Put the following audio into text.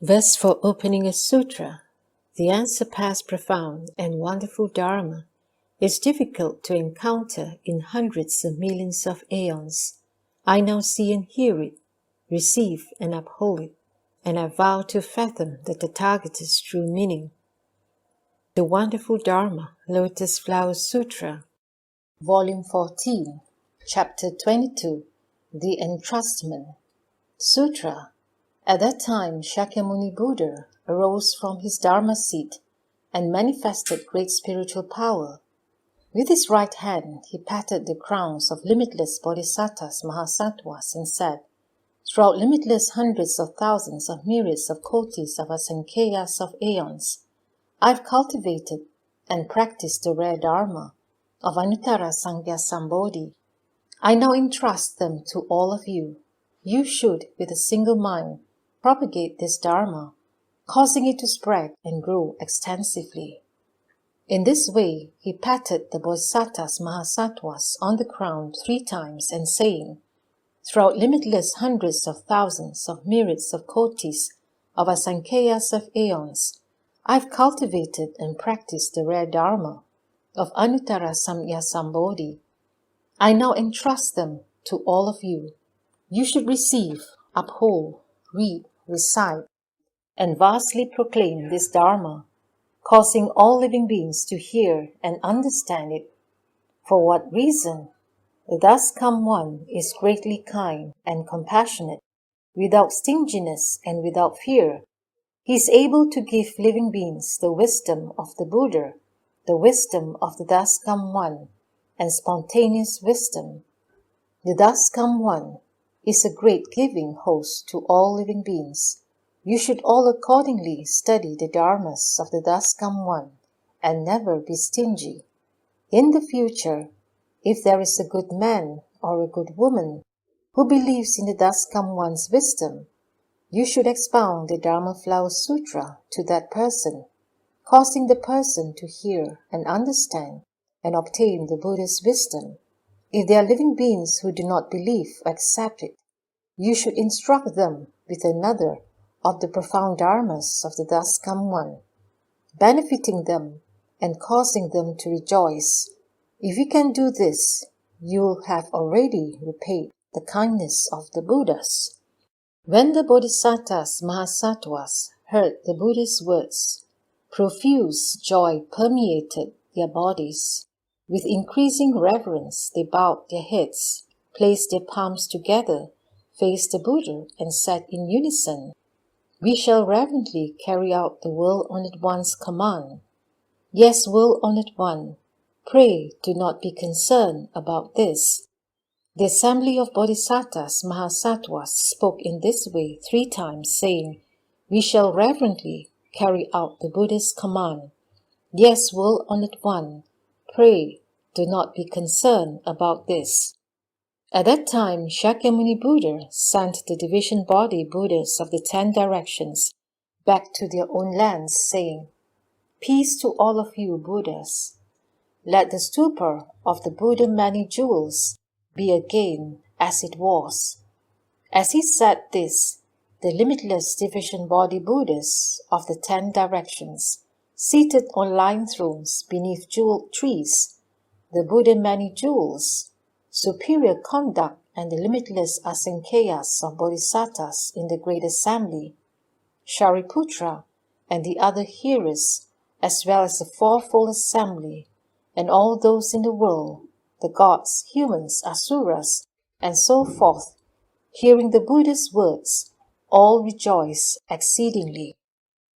Thus, for opening a sutra, the unsurpassed profound and wonderful Dharma is difficult to encounter in hundreds of millions of aeons. I now see and hear it, receive and uphold it, and I vow to fathom the Tathagata's true meaning. The Wonderful Dharma, Lotus Flower Sutra, Volume 14, Chapter 22, The Entrustment. Sutra. At that time, Shakyamuni Buddha arose from his Dharma seat and manifested great spiritual power. With his right hand, he patted the crowns of limitless bodhisattvas, mahasattvas, and said, "Throughout limitless hundreds of thousands of myriads of kotis of asankheyas of aeons, I've cultivated and practiced the rare Dharma of Anuttara Sankhya Sambodhi. I now entrust them to all of you. You should, with a single mind, propagate this Dharma, causing it to spread and grow extensively." In this way, he patted the bodhisattvas mahasattvas on the crown 3 times and saying, "Throughout limitless hundreds of thousands of myriads of kotis of asankheyas of aeons, I've cultivated and practiced the rare Dharma of Anuttara Samya Sambodhi. I now entrust them to all of you. You should receive, uphold, read, recite, and vastly proclaim this Dharma, causing all living beings to hear and understand it. For what reason? The thus come one is greatly kind and compassionate, without stinginess and without fear. He is able to give living beings the wisdom of the Buddha, the wisdom of the thus come one, and spontaneous wisdom. The thus come one is a great giving host to all living beings. You should all accordingly study the dharmas of the thus come one and never be stingy. In the future, if there is a good man or a good woman who believes in the thus come one's wisdom, you should expound the Dharma Flower Sutra to that person, causing the person to hear and understand and obtain the Buddha's wisdom. If there are living beings who do not believe or accept it, you should instruct them with another of the profound dharmas of the thus come one, benefiting them and causing them to rejoice. If you can do this, you will have already repaid the kindness of the Buddhas." When the bodhisattvas mahasattvas heard the Buddha's words, profuse joy permeated their bodies. With increasing reverence, they bowed their heads, placed their palms together, faced the Buddha, and said in unison, "We shall reverently carry out the World-Honored One's command. Yes, World-Honored One, pray do not be concerned about this." The assembly of bodhisattvas mahasattvas spoke in this way 3 times, saying, "We shall reverently carry out the Buddha's command. Yes, World-Honored One, pray do not be concerned about this." At that time, Shakyamuni Buddha sent the division body Buddhas of the 10 directions back to their own lands, saying, "Peace to all of you Buddhas. Let the stupa of the Buddha many jewels be again as it was." As he said this, the limitless division body Buddhas of the 10 directions, seated on lion thrones beneath jeweled trees, the Buddha many jewels, superior conduct, and the limitless asankheyas of bodhisattvas in the great assembly, Shariputra and the other hearers, as well as the fourfold assembly, and all those in the world, the gods, humans, asuras, and so forth, hearing the Buddha's words, all rejoice exceedingly.